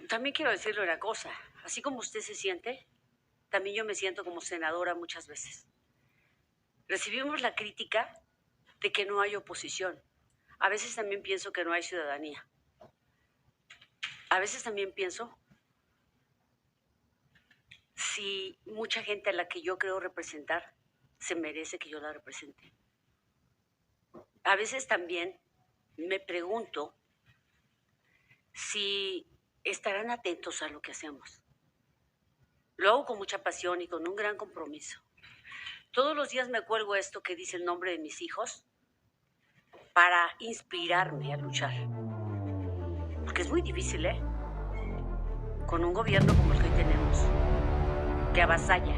También quiero decirle una cosa. Así como usted se siente, también yo me siento como senadora muchas veces. Recibimos la crítica de que no hay oposición. A veces también pienso que no hay ciudadanía. A veces también pienso si mucha gente a la que yo creo representar se merece que yo la represente. A veces también me pregunto si estarán atentos a lo que hacemos. Lo hago con mucha pasión y con un gran compromiso. Todos los días me cuelgo esto que dice el nombre de mis hijos para inspirarme a luchar. Porque es muy difícil, ¿eh? Con un gobierno como el que hoy tenemos, que avasalla,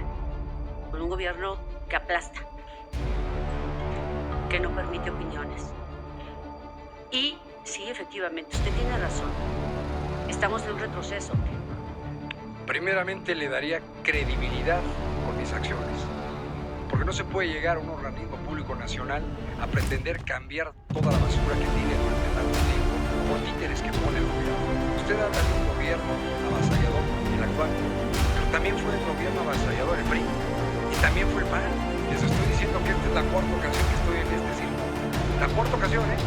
con un gobierno que aplasta, que no permite opiniones. Y sí, efectivamente, usted tiene razón. Estamos en un retroceso. Primeramente le daría credibilidad con mis acciones. Porque no se puede llegar a un organismo público nacional a pretender cambiar toda la basura que tiene durante tanto tiempo por títeres que pone el gobierno. Usted habla de un gobierno avasallador, el actual, pero también fue el gobierno avasallador el PRI y también fue el PAN. Les estoy diciendo que esta es la cuarta ocasión que estoy en este circo. La cuarta ocasión, ¿eh?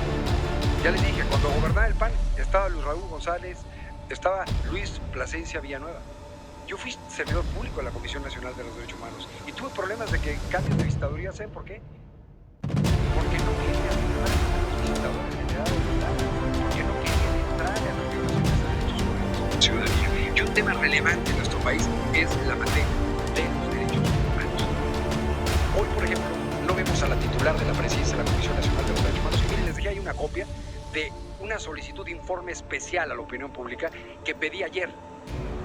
Ya les dije, cuando gobernaba el PAN estaba Luis Raúl González, estaba Luis Plasencia Villanueva. Yo fui servidor público de la Comisión Nacional de los Derechos Humanos y tuve problemas de que cambios de visitaduría. ¿Saben por qué? Porque no querían entrar a los visitadores generales del Estado, porque no querían entrar a las violaciones de derechos humanos. Ciudadanía. Y un tema relevante en nuestro país es la materia de los derechos humanos. Hoy, por ejemplo, no vemos a la titular de la presidencia de la Comisión Nacional de los Derechos Humanos. Y miren, les dejé ahí una copia de una solicitud de informe especial a la opinión pública que pedí ayer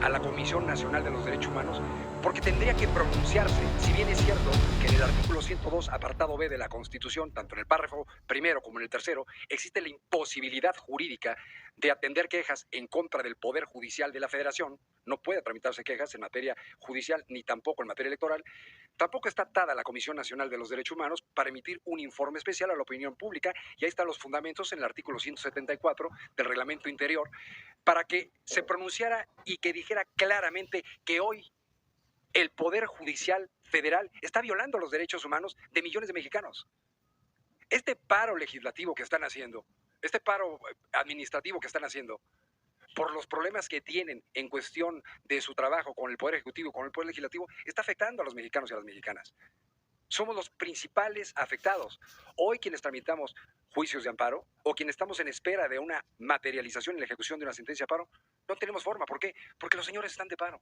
a la Comisión Nacional de los Derechos Humanos, porque tendría que pronunciarse, si bien es cierto que en el artículo 102, apartado B de la Constitución, tanto en el párrafo primero como en el tercero, existe la imposibilidad jurídica de atender quejas en contra del Poder Judicial de la Federación. No puede tramitarse quejas en materia judicial ni tampoco en materia electoral. Tampoco está atada la Comisión Nacional de los Derechos Humanos para emitir un informe especial a la opinión pública, y ahí están los fundamentos en el artículo 174 del reglamento interior, para que se pronunciara y que dijera claramente que hoy el Poder Judicial Federal está violando los derechos humanos de millones de mexicanos. Este paro legislativo que están haciendo, este paro administrativo que están haciendo, por los problemas que tienen en cuestión de su trabajo con el Poder Ejecutivo, con el Poder Legislativo, está afectando a los mexicanos y a las mexicanas. Somos los principales afectados. Hoy quienes tramitamos juicios de amparo o quienes estamos en espera de una materialización en la ejecución de una sentencia de paro, no tenemos forma. ¿Por qué? Porque los señores están de paro.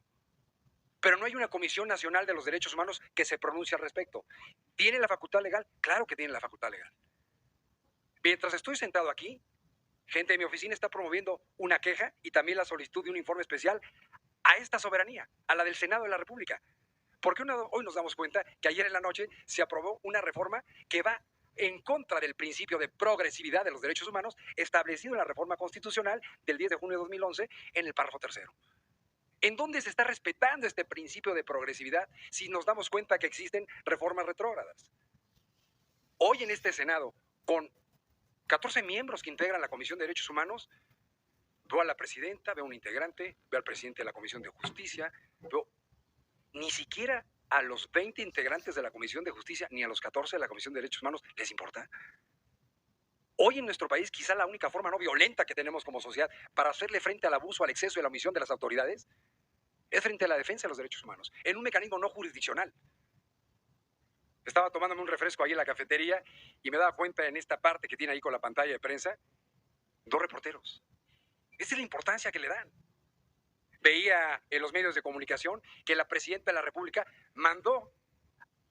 Pero no hay una Comisión Nacional de los Derechos Humanos que se pronuncie al respecto. ¿Tiene la facultad legal? Claro que tiene la facultad legal. Mientras estoy sentado aquí, gente de mi oficina está promoviendo una queja y también la solicitud de un informe especial a esta soberanía, a la del Senado de la República. Porque hoy nos damos cuenta que ayer en la noche se aprobó una reforma que va en contra del principio de progresividad de los derechos humanos establecido en la reforma constitucional del 10 de junio de 2011 en el párrafo tercero. ¿En dónde se está respetando este principio de progresividad si nos damos cuenta que existen reformas retrógradas? Hoy en este Senado, con 14 miembros que integran la Comisión de Derechos Humanos, veo a la presidenta, veo a un integrante, veo al presidente de la Comisión de Justicia, veo ni siquiera a los 20 integrantes de la Comisión de Justicia ni a los 14 de la Comisión de Derechos Humanos les importa. Hoy en nuestro país quizá la única forma no violenta que tenemos como sociedad para hacerle frente al abuso, al exceso y a la omisión de las autoridades es frente a la defensa de los derechos humanos, en un mecanismo no jurisdiccional. Estaba tomándome un refresco ahí en la cafetería y me daba cuenta en esta parte que tiene ahí con la pantalla de prensa, 2 reporteros. Esa es la importancia que le dan. Veía en los medios de comunicación que la presidenta de la República mandó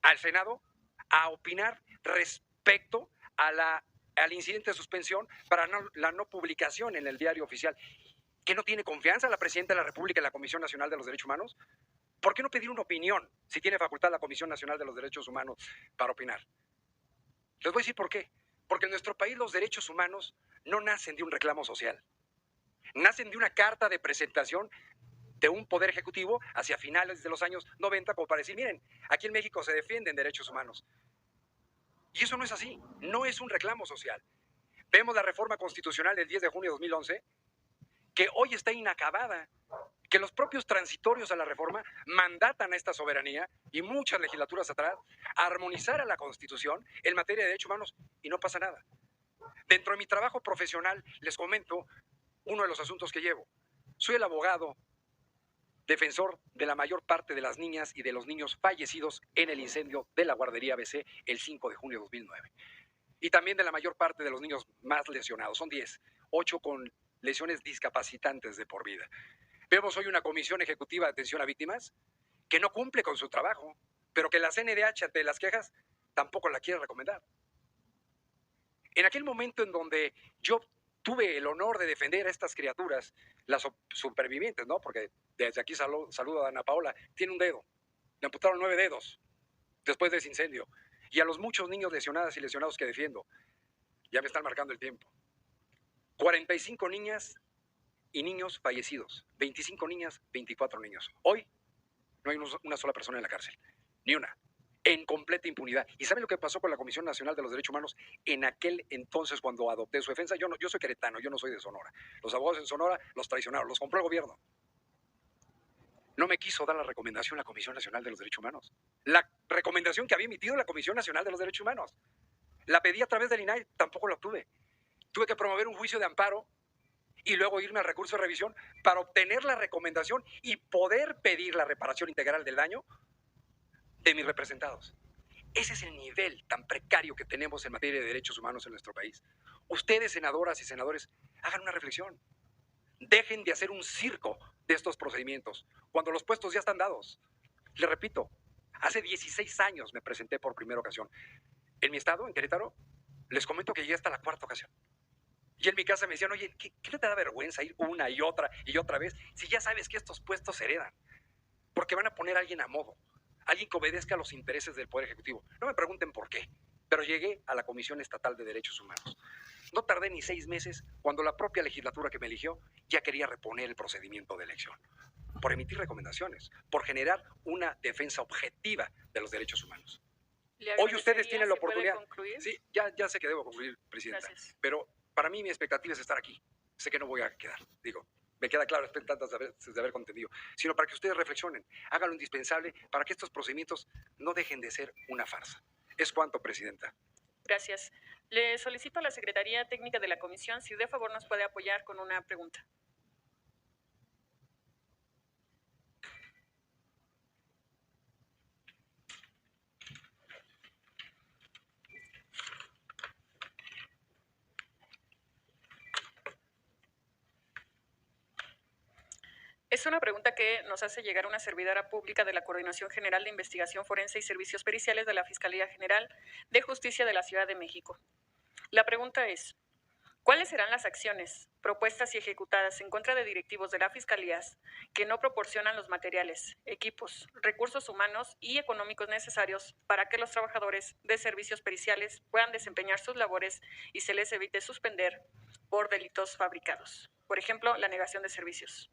al Senado a opinar respecto al incidente de suspensión para la no publicación en el diario oficial. ¿Que no tiene confianza la presidenta de la República en la Comisión Nacional de los Derechos Humanos? ¿Por qué no pedir una opinión si tiene facultad la Comisión Nacional de los Derechos Humanos para opinar? Les voy a decir por qué. Porque en nuestro país los derechos humanos no nacen de un reclamo social. Nacen de una carta de presentación de un poder ejecutivo hacia finales de los años 90 como para decir, miren, aquí en México se defienden derechos humanos. Y eso no es así, no es un reclamo social. Vemos la reforma constitucional del 10 de junio de 2011 que hoy está inacabada, que los propios transitorios a la reforma mandatan a esta soberanía y muchas legislaturas atrás a armonizar a la Constitución en materia de derechos humanos y no pasa nada. Dentro de mi trabajo profesional les comento uno de los asuntos que llevo. Soy el abogado defensor de la mayor parte de las niñas y de los niños fallecidos en el incendio de la guardería ABC el 5 de junio de 2009. Y también de la mayor parte de los niños más lesionados. Son 10, 8 con lesiones discapacitantes de por vida. Vemos hoy una comisión ejecutiva de atención a víctimas que no cumple con su trabajo, pero que la CNDH ante las quejas tampoco la quiere recomendar. En aquel momento en donde yo tuve el honor de defender a estas criaturas, las supervivientes, ¿no? Porque desde aquí saludo a Ana Paola, tiene un dedo, le amputaron 9 dedos después de ese incendio. Y a los muchos niños lesionadas y lesionados que defiendo, ya me están marcando el tiempo. 45 niñas y niños fallecidos, 25 niñas, 24 niños. Hoy no hay una sola persona en la cárcel, ni una, en completa impunidad. ¿Y saben lo que pasó con la Comisión Nacional de los Derechos Humanos en aquel entonces cuando adopté su defensa? Yo soy queretano, yo no soy de Sonora. Los abogados en Sonora los traicionaron, los compró el gobierno. No me quiso dar la recomendación la Comisión Nacional de los Derechos Humanos. La recomendación que había emitido la Comisión Nacional de los Derechos Humanos. La pedí a través del INAI, tampoco la obtuve. Tuve que promover un juicio de amparo y luego irme al recurso de revisión para obtener la recomendación y poder pedir la reparación integral del daño de mis representados. Ese es el nivel tan precario que tenemos en materia de derechos humanos en nuestro país. Ustedes, senadoras y senadores, hagan una reflexión. Dejen de hacer un circo de estos procedimientos cuando los puestos ya están dados. Les repito, hace 16 años me presenté por primera ocasión. En mi estado, en Querétaro, les comento que llegué hasta la 4ª ocasión. Y en mi casa me decían, oye, ¿qué te da vergüenza ir una y otra vez si ya sabes que estos puestos se heredan? Porque van a poner a alguien a modo, alguien que obedezca a los intereses del Poder Ejecutivo. No me pregunten por qué, pero llegué a la Comisión Estatal de Derechos Humanos. No tardé ni 6 meses cuando la propia legislatura que me eligió ya quería reponer el procedimiento de elección, por emitir recomendaciones, por generar una defensa objetiva de los derechos humanos. Hoy ustedes tienen la oportunidad. Sí, ya sé que debo concluir, Presidenta. Gracias. Pero para mí mi expectativa es estar aquí. Sé que no voy a quedar, digo, me queda claro después de tantas veces de haber contendido, sino para que ustedes reflexionen, hagan lo indispensable para que estos procedimientos no dejen de ser una farsa. Es cuanto, Presidenta. Gracias. Le solicito a la Secretaría Técnica de la Comisión si de favor nos puede apoyar con una pregunta. Es una pregunta que nos hace llegar una servidora pública de la Coordinación General de Investigación Forense y Servicios Periciales de la Fiscalía General de Justicia de la Ciudad de México. La pregunta es, ¿cuáles serán las acciones propuestas y ejecutadas en contra de directivos de la Fiscalía que no proporcionan los materiales, equipos, recursos humanos y económicos necesarios para que los trabajadores de servicios periciales puedan desempeñar sus labores y se les evite suspender por delitos fabricados? Por ejemplo, la negación de servicios.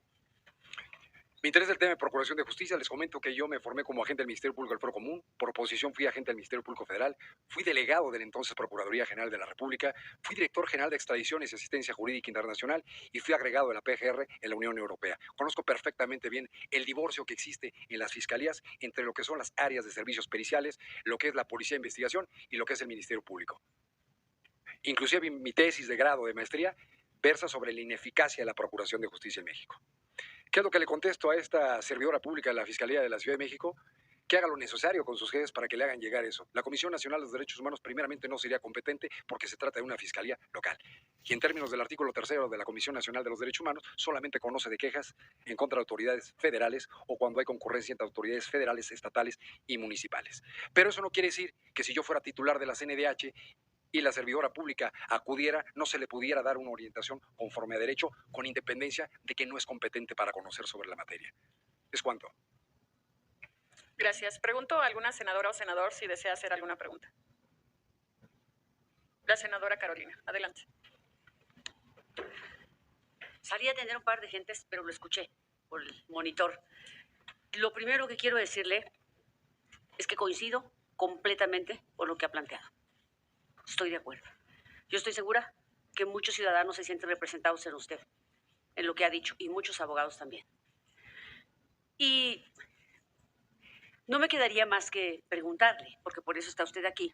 Me interesa el tema de Procuración de Justicia. Les comento que yo me formé como agente del Ministerio Público del Fuero Común. Por oposición fui agente del Ministerio Público Federal. Fui delegado de la entonces Procuraduría General de la República. Fui director general de Extradiciones y Asistencia Jurídica Internacional y fui agregado de la PGR en la Unión Europea. Conozco perfectamente bien el divorcio que existe en las fiscalías entre lo que son las áreas de servicios periciales, lo que es la Policía de Investigación y lo que es el Ministerio Público. Inclusive mi tesis de grado de maestría versa sobre la ineficacia de la Procuración de Justicia en México. ¿Qué es lo que le contesto a esta servidora pública de la Fiscalía de la Ciudad de México? Que haga lo necesario con sus jefes para que le hagan llegar eso. La Comisión Nacional de los Derechos Humanos primeramente no sería competente porque se trata de una fiscalía local. Y en términos del artículo 3 de la Comisión Nacional de los Derechos Humanos, solamente conoce de quejas en contra de autoridades federales o cuando hay concurrencia entre autoridades federales, estatales y municipales. Pero eso no quiere decir que si yo fuera titular de la CNDH y la servidora pública acudiera, no se le pudiera dar una orientación conforme a derecho, con independencia de que no es competente para conocer sobre la materia. ¿Es cuanto? Gracias. Pregunto a alguna senadora o senador si desea hacer alguna pregunta. La senadora Carolina, adelante. Salí a atender un par de gentes, pero lo escuché por el monitor. Lo primero que quiero decirle es que coincido completamente con lo que ha planteado. Estoy de acuerdo. Yo estoy segura que muchos ciudadanos se sienten representados en usted. en lo que ha dicho, y muchos abogados también. Y no me quedaría más que preguntarle, porque por eso está usted aquí.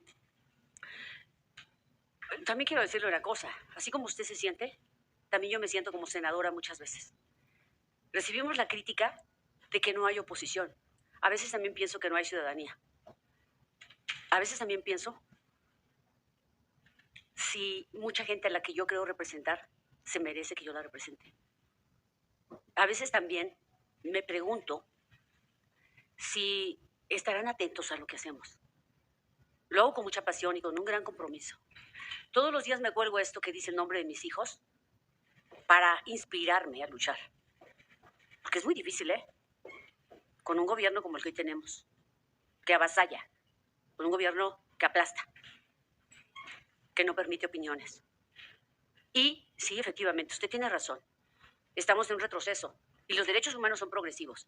También quiero decirle una cosa, así como usted se siente, también yo me siento como senadora muchas veces. Recibimos la crítica de que no hay oposición. A veces también pienso que no hay ciudadanía. A veces también pienso si mucha gente a la que yo creo representar se merece que yo la represente. A veces también me pregunto si estarán atentos a lo que hacemos. Lo hago con mucha pasión y con un gran compromiso. Todos los días me cuelgo esto que dice el nombre de mis hijos para inspirarme a luchar. Porque es muy difícil, ¿eh? Con un gobierno como el que hoy tenemos, que avasalla, con un gobierno que aplasta, que no permite opiniones. Y sí, efectivamente, usted tiene razón. Estamos en un retroceso y los derechos humanos son progresivos.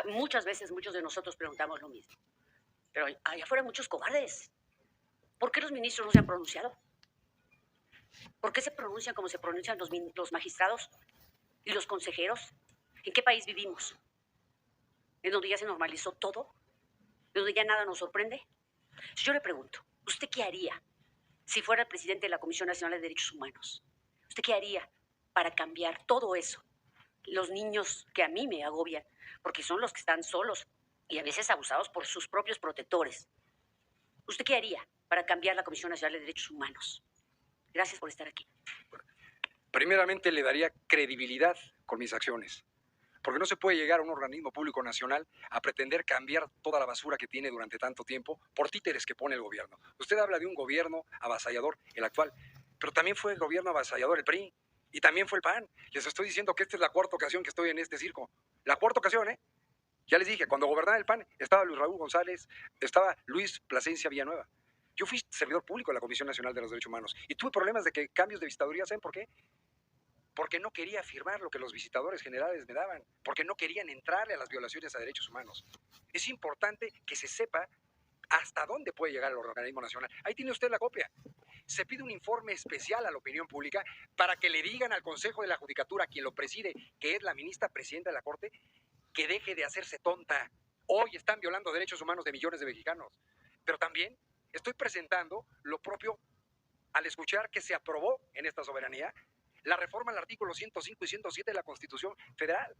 Muchas veces muchos de nosotros preguntamos lo mismo. Pero allá afuera hay muchos cobardes. ¿Por qué los ministros no se han pronunciado? ¿Por qué se pronuncian como se pronuncian los magistrados y los consejeros? ¿En qué país vivimos? ¿En donde ya se normalizó todo? ¿En donde ya nada nos sorprende? Yo le pregunto, ¿usted qué haría si fuera el presidente de la Comisión Nacional de Derechos Humanos? ¿Usted qué haría para cambiar todo eso? Los niños que a mí me agobian, porque son los que están solos y a veces abusados por sus propios protectores. ¿Usted qué haría para cambiar la Comisión Nacional de Derechos Humanos? Gracias por estar aquí. Primeramente le daría credibilidad con mis acciones. Porque no se puede llegar a un organismo público nacional a pretender cambiar toda la basura que tiene durante tanto tiempo por títeres que pone el gobierno. Usted habla de un gobierno avasallador, el actual, pero también fue el gobierno avasallador el PRI y también fue el PAN. Les estoy diciendo que esta es la cuarta ocasión que estoy en este circo. La cuarta ocasión, ¿eh? Ya les dije, cuando gobernaba el PAN estaba Luis Raúl González, estaba Luis Plasencia Villanueva. Yo fui servidor público de la Comisión Nacional de los Derechos Humanos y tuve problemas de que cambios de visitaduría, ¿saben por qué? Porque no quería firmar lo que los visitadores generales me daban, porque no querían entrarle a las violaciones a derechos humanos. Es importante que se sepa hasta dónde puede llegar el organismo nacional. Ahí tiene usted la copia. Se pide un informe especial a la opinión pública para que le digan al Consejo de la Judicatura, quien lo preside, que es la ministra presidenta de la Corte, que deje de hacerse tonta. Hoy están violando derechos humanos de millones de mexicanos. Pero también estoy presentando lo propio al escuchar que se aprobó en esta soberanía la reforma al artículo 105 y 107 de la Constitución Federal.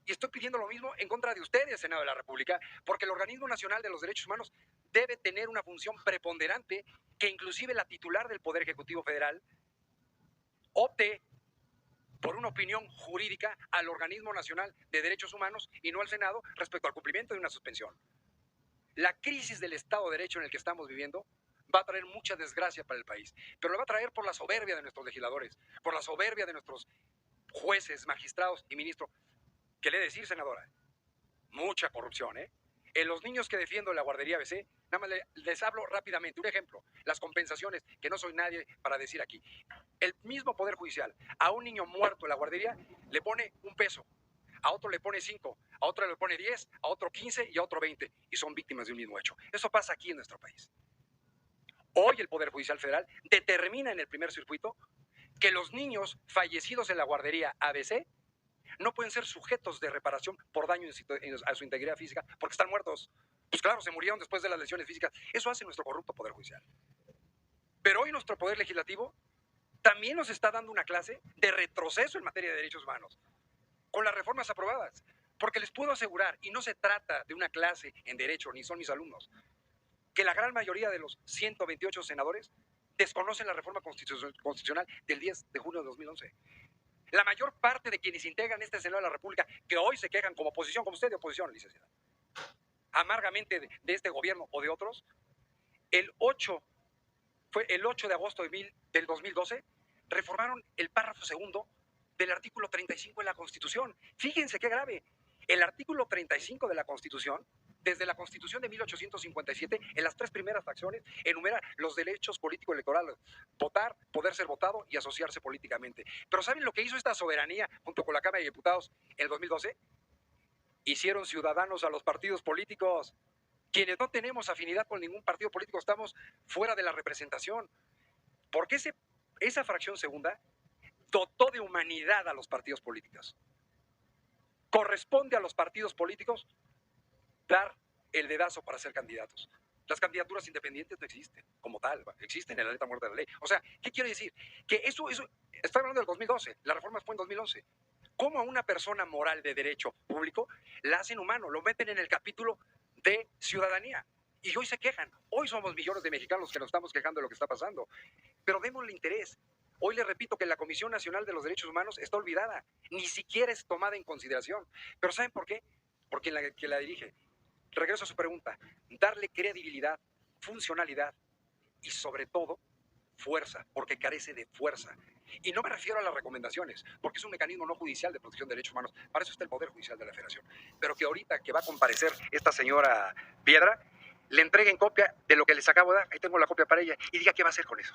Y estoy pidiendo lo mismo en contra de ustedes, Senado de la República, porque el Organismo Nacional de los Derechos Humanos debe tener una función preponderante que inclusive la titular del Poder Ejecutivo Federal opte por una opinión jurídica al Organismo Nacional de Derechos Humanos y no al Senado respecto al cumplimiento de una suspensión. La crisis del Estado de Derecho en el que estamos viviendo va a traer mucha desgracia para el país, pero lo va a traer por la soberbia de nuestros legisladores, por la soberbia de nuestros jueces, magistrados y ministros. ¿Qué le decir, senadora? Mucha corrupción, ¿eh? En los niños que defiendo en la guardería ABC, nada más les hablo rápidamente. Un ejemplo, las compensaciones, que no soy nadie para decir aquí. El mismo Poder Judicial, a un niño muerto en la guardería, le pone $1, a otro le pone 5, a otro le pone 10, a otro 15 y a otro 20, y son víctimas de un mismo hecho. Eso pasa aquí en nuestro país. Hoy el Poder Judicial Federal determina en el primer circuito que los niños fallecidos en la guardería ABC no pueden ser sujetos de reparación por daño a su integridad física porque están muertos. Pues claro, se murieron después de las lesiones físicas. Eso hace nuestro corrupto Poder Judicial. Pero hoy nuestro Poder Legislativo también nos está dando una clase de retroceso en materia de derechos humanos con las reformas aprobadas. Porque les puedo asegurar, y no se trata de una clase en derecho, ni son mis alumnos, que la gran mayoría de los 128 senadores desconocen la reforma constitucional del 10 de junio de 2011. La mayor parte de quienes integran este Senado de la República, que hoy se quejan como oposición, como usted de oposición, licenciada, amargamente de este gobierno o de otros, fue el 8 de agosto del 2012, reformaron el párrafo segundo del artículo 35 de la Constitución. Fíjense qué grave. El artículo 35 de la Constitución, desde la Constitución de 1857, en las 3 primeras fracciones, enumera los derechos político-electorales: votar, poder ser votado y asociarse políticamente. Pero ¿saben lo que hizo esta soberanía junto con la Cámara de Diputados en el 2012? Hicieron ciudadanos a los partidos políticos. Quienes no tenemos afinidad con ningún partido político estamos fuera de la representación. Porque esa fracción segunda dotó de humanidad a los partidos políticos. Corresponde a los partidos políticos dar el dedazo para ser candidatos. Las candidaturas independientes no existen como tal, existen en la letra muerta de la ley. O sea, ¿qué quiere decir? Que eso estoy hablando del 2012, la reforma fue en 2011. ¿Cómo a una persona moral de derecho público la hacen humano? Lo meten en el capítulo de ciudadanía. Y hoy se quejan. Hoy somos millones de mexicanos que nos estamos quejando de lo que está pasando. Pero démosle interés. Hoy les repito que la Comisión Nacional de los Derechos Humanos está olvidada. Ni siquiera es tomada en consideración. ¿Pero saben por qué? Porque quien la dirige. Regreso a su pregunta. Darle credibilidad, funcionalidad y sobre todo fuerza, porque carece de fuerza. Y no me refiero a las recomendaciones, porque es un mecanismo no judicial de protección de derechos humanos. Para eso está el Poder Judicial de la Federación. Pero que ahorita que va a comparecer esta señora Piedra, le entreguen copia de lo que les acabo de dar, ahí tengo la copia para ella, y diga qué va a hacer con eso.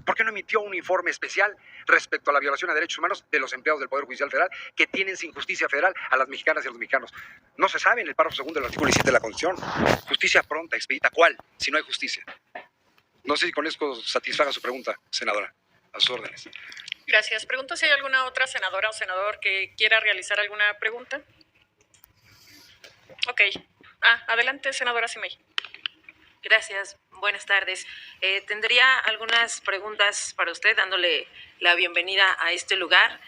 ¿Por qué no emitió un informe especial respecto a la violación a derechos humanos de los empleados del Poder Judicial Federal que tienen sin justicia federal a las mexicanas y a los mexicanos? No se sabe en el párrafo segundo del artículo 17 de la Constitución. Justicia pronta, expedita. ¿Cuál? Si no hay justicia. No sé si con esto satisfaga su pregunta, senadora. A sus órdenes. Gracias. Pregunto si hay alguna otra senadora o senador que quiera realizar alguna pregunta. Ok. Adelante, senadora Simey. Gracias, buenas tardes. Tendría algunas preguntas para usted, dándole la bienvenida a este lugar.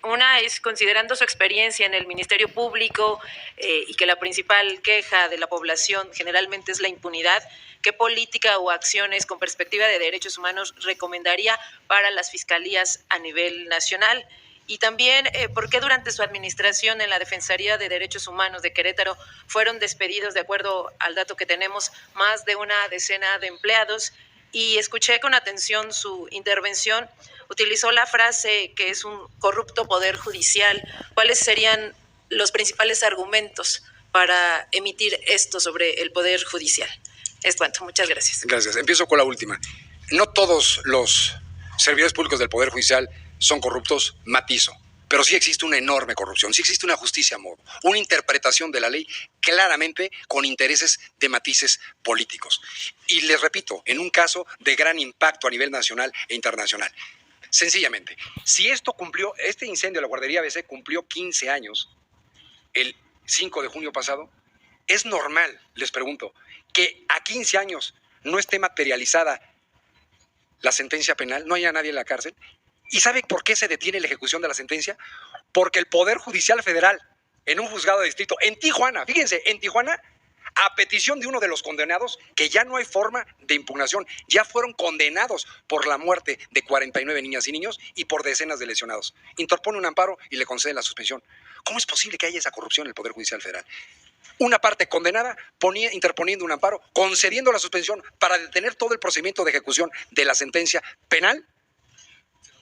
Una es, considerando su experiencia en el Ministerio Público y que la principal queja de la población generalmente es la impunidad, ¿qué política o acciones con perspectiva de derechos humanos recomendaría para las fiscalías a nivel nacional? Y también, ¿por qué durante su administración en la Defensoría de Derechos Humanos de Querétaro fueron despedidos, de acuerdo al dato que tenemos, más de una decena de empleados? Y escuché con atención su intervención, utilizó la frase que es un corrupto poder judicial. ¿Cuáles serían los principales argumentos para emitir esto sobre el poder judicial? Es cuanto, muchas gracias. Gracias. Empiezo con la última. No todos los servidores públicos del Poder Judicial son corruptos, matizo. Pero sí existe una enorme corrupción, sí existe una justicia a modo, una interpretación de la ley claramente con intereses de matices políticos. Y les repito, en un caso de gran impacto a nivel nacional e internacional. Sencillamente, si este incendio de la guardería ABC cumplió 15 años, el 5 de junio pasado, ¿es normal, les pregunto, que a 15 años no esté materializada la sentencia penal, no haya nadie en la cárcel? ¿Y sabe por qué se detiene la ejecución de la sentencia? Porque el Poder Judicial Federal, en un juzgado de distrito, en Tijuana, fíjense, en Tijuana, a petición de uno de los condenados, que ya no hay forma de impugnación, ya fueron condenados por la muerte de 49 niñas y niños y por decenas de lesionados. Interpone un amparo y le concede la suspensión. ¿Cómo es posible que haya esa corrupción en el Poder Judicial Federal? Una parte condenada interponiendo un amparo, concediendo la suspensión para detener todo el procedimiento de ejecución de la sentencia penal,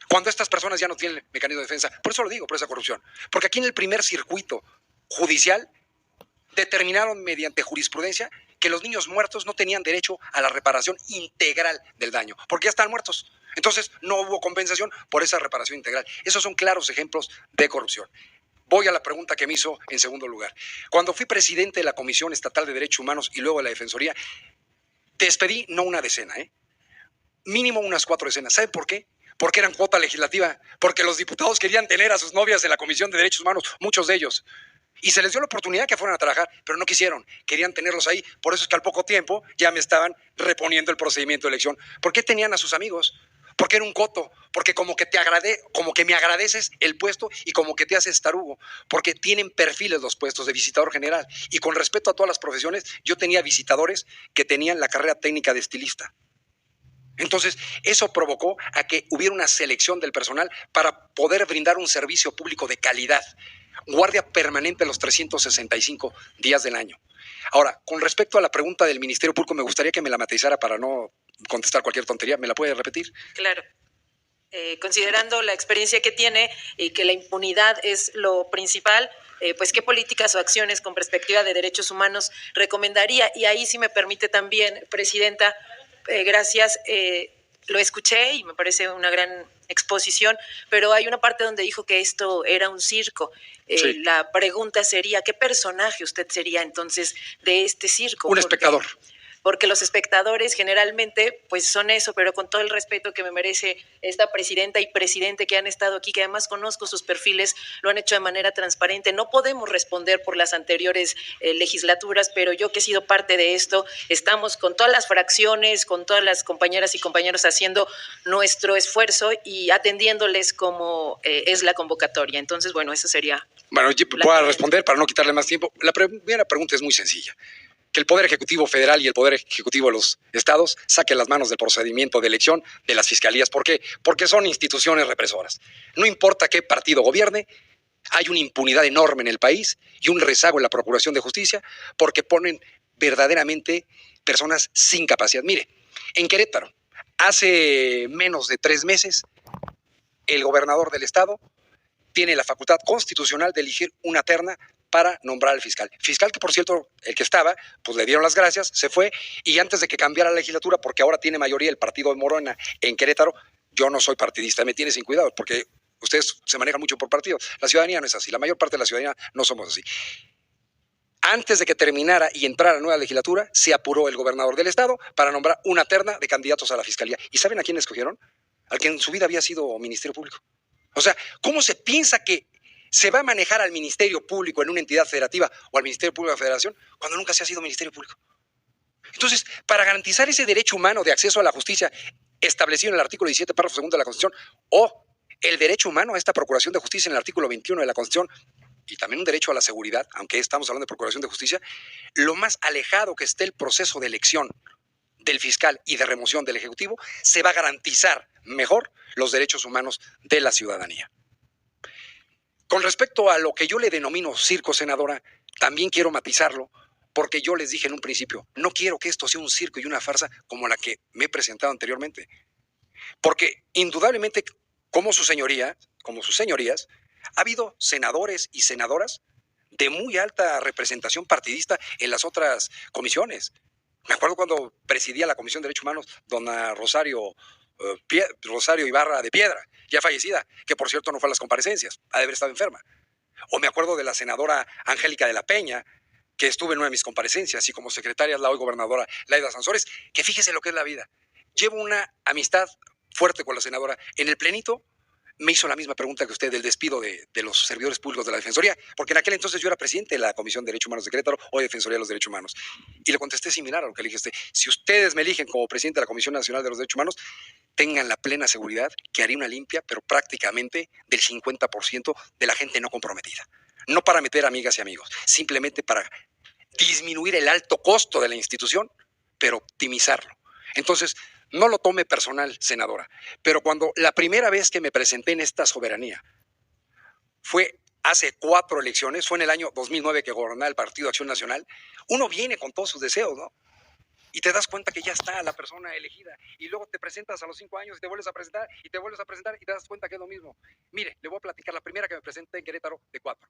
cuando estas personas ya no tienen mecanismo de defensa. Por eso lo digo, por esa corrupción. Porque aquí en el primer circuito judicial determinaron mediante jurisprudencia que los niños muertos no tenían derecho a la reparación integral del daño, porque ya están muertos. Entonces no hubo compensación por esa reparación integral. Esos son claros ejemplos de corrupción. Voy a la pregunta que me hizo en segundo lugar. Cuando fui presidente de la Comisión Estatal de Derechos Humanos y luego de la Defensoría, despedí no una decena, mínimo unas 4 decenas. ¿Saben por qué? Porque eran cuota legislativa, porque los diputados querían tener a sus novias en la Comisión de Derechos Humanos, muchos de ellos. Y se les dio la oportunidad que fueran a trabajar, pero no quisieron, querían tenerlos ahí. Por eso es que al poco tiempo ya me estaban reponiendo el procedimiento de elección. ¿Por qué tenían a sus amigos? Porque era un coto, porque como que me agradeces el puesto y como que te haces tarugo, porque tienen perfiles los puestos de visitador general. Y con respeto a todas las profesiones, yo tenía visitadores que tenían la carrera técnica de estilista. Entonces, eso provocó a que hubiera una selección del personal para poder brindar un servicio público de calidad. Guardia permanente los 365 días del año. Ahora, con respecto a la pregunta del Ministerio Público, me gustaría que me la matizara para no contestar cualquier tontería. ¿Me la puede repetir? Claro. Considerando la experiencia que tiene y que la impunidad es lo principal, pues qué políticas o acciones con perspectiva de derechos humanos recomendaría. Y ahí, si me permite también, Presidenta, gracias, lo escuché y me parece una gran exposición, pero hay una parte donde dijo que esto era un circo. Sí. La pregunta sería, ¿qué personaje usted sería entonces de este circo? Un espectador. porque los espectadores generalmente pues son eso, pero con todo el respeto que me merece esta presidenta y presidente que han estado aquí, que además conozco sus perfiles, lo han hecho de manera transparente. No podemos responder por las anteriores legislaturas, pero yo que he sido parte de esto, estamos con todas las fracciones, con todas las compañeras y compañeros haciendo nuestro esfuerzo y atendiéndoles como es la convocatoria. Entonces, bueno, eso sería... Bueno, yo puedo responder para no quitarle más tiempo. La primera pregunta es muy sencilla. Que el Poder Ejecutivo Federal y el Poder Ejecutivo de los estados saquen las manos del procedimiento de elección de las fiscalías. ¿Por qué? Porque son instituciones represoras. No importa qué partido gobierne, hay una impunidad enorme en el país y un rezago en la Procuración de Justicia porque ponen verdaderamente personas sin capacidad. Mire, en Querétaro, hace menos de 3 meses, el gobernador del estado tiene la facultad constitucional de elegir una terna para nombrar al fiscal. Fiscal que, por cierto, el que estaba, pues le dieron las gracias, se fue, y antes de que cambiara la legislatura, porque ahora tiene mayoría el partido de Morena en Querétaro, yo no soy partidista, me tiene sin cuidado, porque ustedes se manejan mucho por partidos. La ciudadanía no es así, la mayor parte de la ciudadanía no somos así. Antes de que terminara y entrara la nueva legislatura, se apuró el gobernador del estado para nombrar una terna de candidatos a la fiscalía. ¿Y saben a quién escogieron? Al que en su vida había sido Ministerio Público. O sea, ¿cómo se piensa que se va a manejar al Ministerio Público en una entidad federativa o al Ministerio Público de la Federación cuando nunca se ha sido Ministerio Público? Entonces, para garantizar ese derecho humano de acceso a la justicia establecido en el artículo 17, párrafo segundo de la Constitución, o el derecho humano a esta procuración de justicia en el artículo 21 de la Constitución, y también un derecho a la seguridad, aunque estamos hablando de procuración de justicia, lo más alejado que esté el proceso de elección del fiscal y de remoción del Ejecutivo, se va a garantizar mejor los derechos humanos de la ciudadanía. Con respecto a lo que yo le denomino circo, senadora, también quiero matizarlo, porque yo les dije en un principio, no quiero que esto sea un circo y una farsa como la que me he presentado anteriormente. Porque indudablemente, como sus señorías, ha habido senadores y senadoras de muy alta representación partidista en las otras comisiones. Me acuerdo cuando presidía la Comisión de Derechos Humanos, dona Rosario Ibarra de Piedra, ya fallecida, que por cierto no fue a las comparecencias, ha de haber estado enferma. O me acuerdo de la senadora Angélica de la Peña, que estuve en una de mis comparecencias, y como secretaria la hoy gobernadora Laida Sansores, que fíjese lo que es la vida. Llevo una amistad fuerte con la senadora. En el plenito me hizo la misma pregunta que usted del despido de los servidores públicos de la Defensoría, porque en aquel entonces yo era presidente de la Comisión de Derechos Humanos de Querétaro, hoy Defensoría de los Derechos Humanos. Y le contesté similar a lo que le dije a usted. Si ustedes me eligen como presidente de la Comisión Nacional de los Derechos Humanos, tengan la plena seguridad que haré una limpia, pero prácticamente del 50% de la gente no comprometida. No para meter amigas y amigos, simplemente para disminuir el alto costo de la institución, pero optimizarlo. Entonces, no lo tome personal, senadora, pero cuando la primera vez que me presenté en esta soberanía fue hace 4 elecciones, fue en el año 2009 que gobernaba el Partido Acción Nacional, uno viene con todos sus deseos, ¿no? Y te das cuenta que ya está la persona elegida. Y luego te presentas a los 5 años y te vuelves a presentar y te vuelves a presentar y te das cuenta que es lo mismo. Mire, le voy a platicar la primera que me presenté en Querétaro de 4.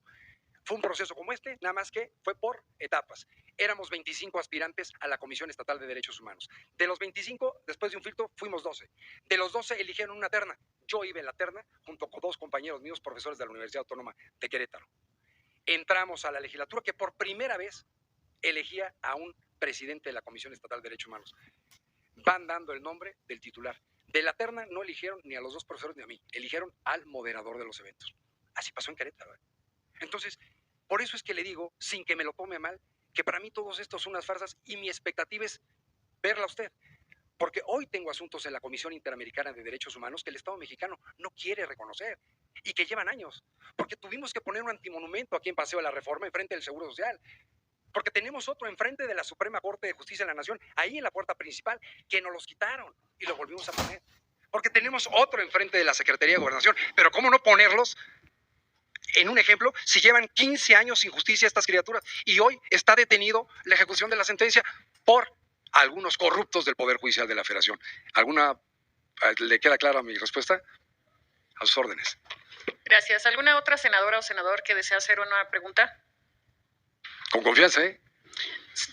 Fue un proceso como este, nada más que fue por etapas. Éramos 25 aspirantes a la Comisión Estatal de Derechos Humanos. De los 25, después de un filtro, fuimos 12. De los 12 eligieron una terna. Yo iba en la terna junto con 2 compañeros míos, profesores de la Universidad Autónoma de Querétaro. Entramos a la legislatura que por primera vez elegía a un presidente de la Comisión Estatal de Derechos Humanos. Van dando el nombre del titular. De la terna no eligieron ni a los 2 profesores ni a mí, eligieron al moderador de los eventos. Así pasó en Querétaro. Entonces, por eso es que le digo, sin que me lo tome mal, que para mí todos estos son unas farsas y mi expectativa es verla a usted. Porque hoy tengo asuntos en la Comisión Interamericana de Derechos Humanos que el Estado mexicano no quiere reconocer y que llevan años. Porque tuvimos que poner un antimonumento aquí en Paseo de la Reforma enfrente del Seguro Social. Porque tenemos otro enfrente de la Suprema Corte de Justicia de la Nación, ahí en la puerta principal, que nos los quitaron y lo volvimos a poner. Porque tenemos otro enfrente de la Secretaría de Gobernación. Pero ¿cómo no ponerlos en un ejemplo si llevan 15 años sin justicia estas criaturas? Y hoy está detenido la ejecución de la sentencia por algunos corruptos del Poder Judicial de la Federación. ¿Le queda clara mi respuesta? A sus órdenes. Gracias. ¿Alguna otra senadora o senador que desea hacer una pregunta? Con confianza, ¿eh?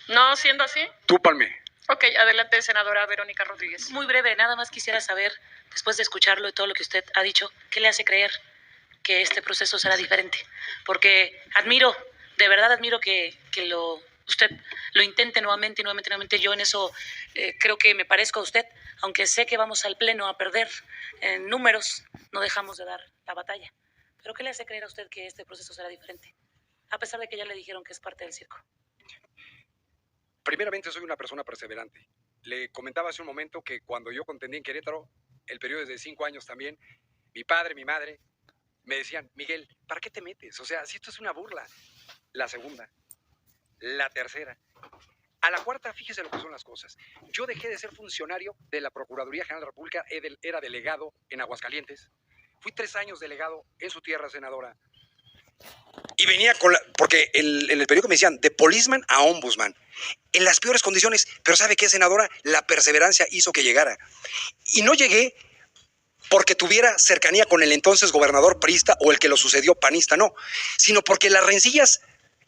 No, siendo así. Tú, Palme. Ok, adelante, senadora Verónica Rodríguez. Muy breve, nada más quisiera saber, después de escucharlo y todo lo que usted ha dicho, ¿qué le hace creer que este proceso será diferente? Porque admiro, de verdad admiro que usted lo intente nuevamente y nuevamente. Yo en eso creo que me parezco a usted, aunque sé que vamos al pleno a perder en números, no dejamos de dar la batalla. ¿Pero qué le hace creer a usted que este proceso será diferente? A pesar de que ya le dijeron que es parte del circo. Primeramente, soy una persona perseverante. Le comentaba hace un momento que cuando yo contendí en Querétaro, el periodo de 5 años también, mi padre, mi madre, me decían, Miguel, ¿para qué te metes? O sea, si esto es una burla. La segunda, la tercera. A la cuarta, fíjese lo que son las cosas. Yo dejé de ser funcionario de la Procuraduría General de la República, era delegado en Aguascalientes. Fui 3 años delegado en su tierra, senadora. Y venía con porque en el periódico me decían, de policeman a ombudsman, en las peores condiciones, pero ¿sabe qué, senadora? La perseverancia hizo que llegara. Y no llegué porque tuviera cercanía con el entonces gobernador priista o el que lo sucedió panista, no, sino porque las rencillas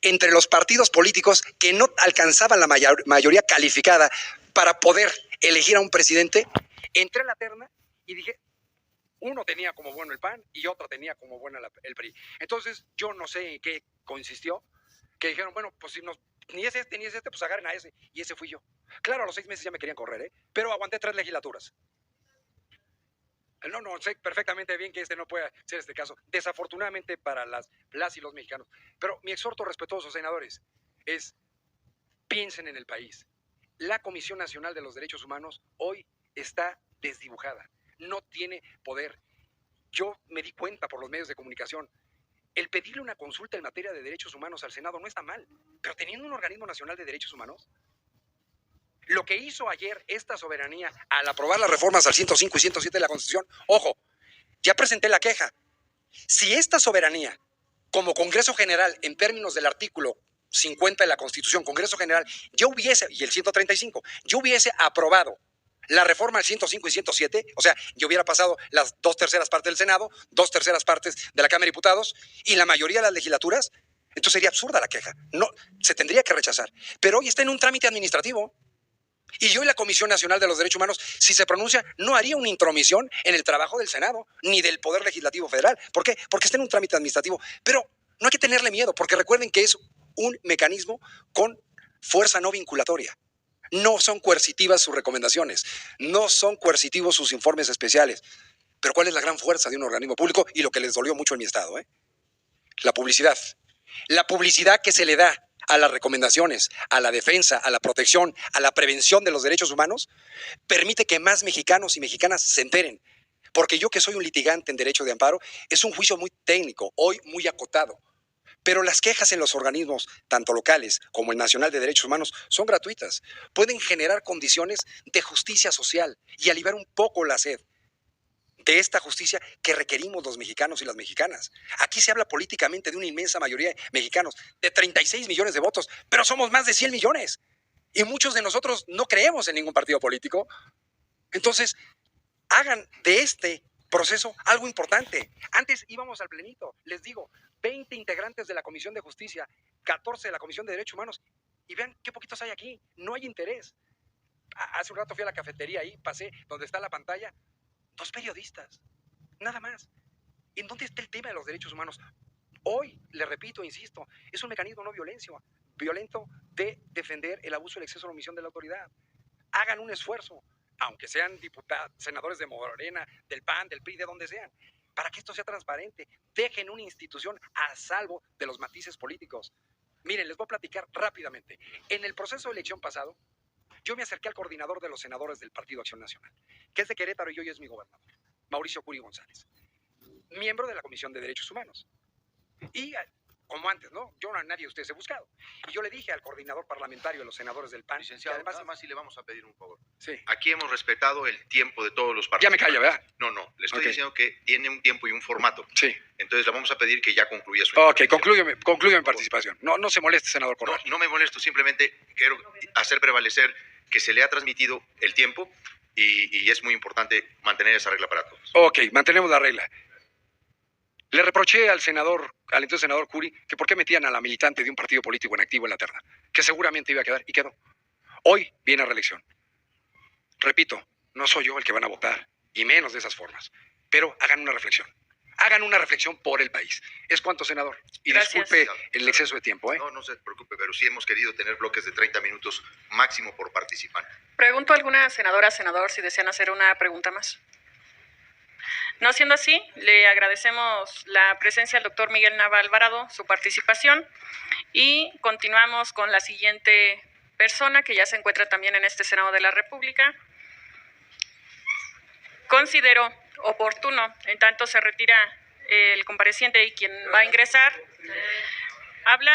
entre los partidos políticos que no alcanzaban la mayoría calificada para poder elegir a un presidente, entré a la terna y dije, uno tenía como bueno el PAN y otro tenía como bueno el PRI. Entonces, yo no sé en qué consistió, que dijeron, bueno, pues si no, ni es este, pues agarren a ese. Y ese fui yo. Claro, a los 6 meses ya me querían correr, pero aguanté 3 legislaturas. No, sé perfectamente bien que este no puede ser este caso, desafortunadamente para las y los mexicanos. Pero mi exhorto respetuoso, senadores, es piensen en el país. La Comisión Nacional de los Derechos Humanos hoy está desdibujada, no tiene poder. Yo me di cuenta por los medios de comunicación, el pedirle una consulta en materia de derechos humanos al Senado no está mal, pero teniendo un organismo nacional de derechos humanos, lo que hizo ayer esta soberanía al aprobar las reformas al 105 y 107 de la Constitución, ojo, ya presenté la queja. Si esta soberanía, como Congreso General, en términos del artículo 50 de la Constitución, Congreso General, yo hubiese, y el 135, yo hubiese aprobado la reforma al 105 y 107, o sea, yo hubiera pasado las 2/3 partes del Senado, 2/3 partes de la Cámara de Diputados y la mayoría de las legislaturas, entonces sería absurda la queja. No, se tendría que rechazar. Pero hoy está en un trámite administrativo. Y yo y la Comisión Nacional de los Derechos Humanos, si se pronuncia, no haría una intromisión en el trabajo del Senado, ni del Poder Legislativo Federal. ¿Por qué? Porque está en un trámite administrativo. Pero no hay que tenerle miedo, porque recuerden que es un mecanismo con fuerza no vinculatoria. No son coercitivas sus recomendaciones, no son coercitivos sus informes especiales. Pero ¿cuál es la gran fuerza de un organismo público? Y lo que les dolió mucho en mi estado, la publicidad. La publicidad que se le da a las recomendaciones, a la defensa, a la protección, a la prevención de los derechos humanos, permite que más mexicanos y mexicanas se enteren. Porque yo, que soy un litigante en derecho de amparo, es un juicio muy técnico, hoy muy acotado. Pero las quejas en los organismos, tanto locales como el Nacional de Derechos Humanos, son gratuitas. Pueden generar condiciones de justicia social y aliviar un poco la sed de esta justicia que requerimos los mexicanos y las mexicanas. Aquí se habla políticamente de una inmensa mayoría de mexicanos, de 36 millones de votos, pero somos más de 100 millones. Y muchos de nosotros no creemos en ningún partido político. Entonces, hagan de este proceso algo importante. Antes íbamos al plenito, les digo, 20 integrantes de la Comisión de Justicia, 14 de la Comisión de Derechos Humanos, y vean qué poquitos hay aquí, no hay interés. Hace un rato fui a la cafetería ahí, pasé donde está la pantalla, 2 periodistas, nada más. ¿En dónde está el tema de los derechos humanos? Hoy, le repito, insisto, es un mecanismo no violento de defender el abuso, el exceso, la omisión de la autoridad. Hagan un esfuerzo, aunque sean diputados, senadores de Morena, del PAN, del PRI, de donde sean, para que esto sea transparente. Dejen una institución a salvo de los matices políticos. Miren, les voy a platicar rápidamente. En el proceso de elección pasado, yo me acerqué al coordinador de los senadores del Partido Acción Nacional, que es de Querétaro y hoy es mi gobernador, Mauricio Curi González, miembro de la Comisión de Derechos Humanos. Y como antes, ¿no? Yo a nadie de ustedes he buscado. Y yo le dije al coordinador parlamentario de los senadores del PAN... Licenciado, además, nada más si le vamos a pedir un favor. Sí. Aquí hemos respetado el tiempo de todos los Ya me participantes. callo, ¿verdad? No, le estoy diciendo que tiene un tiempo y un formato. Sí. Entonces le vamos a pedir que ya concluya su Ok, intervención. concluye mi participación. No se moleste, senador Corral. No me molesto, simplemente quiero hacer prevalecer que se le ha transmitido el tiempo y es muy importante mantener esa regla para todos. Ok, mantenemos la regla. Le reproché al entonces senador Curi, que por qué metían a la militante de un partido político en activo en la terna, que seguramente iba a quedar, y quedó. Hoy viene a reelección. Repito, no soy yo el que van a votar, y menos de esas formas. Pero hagan una reflexión. hagan una reflexión por el país. Es cuanto, senador. Y Gracias. disculpe el exceso de tiempo, ¿eh? No, no se preocupe, pero sí hemos querido tener bloques de 30 minutos máximo por participante. Pregunto a alguna senadora, senador, si desean hacer una pregunta más. No siendo así, le agradecemos la presencia del doctor Miguel Nava Alvarado, su participación, y continuamos con la siguiente persona que ya se encuentra también en este Senado de la República. Considero oportuno, en tanto se retira el compareciente y quien va a ingresar, hablar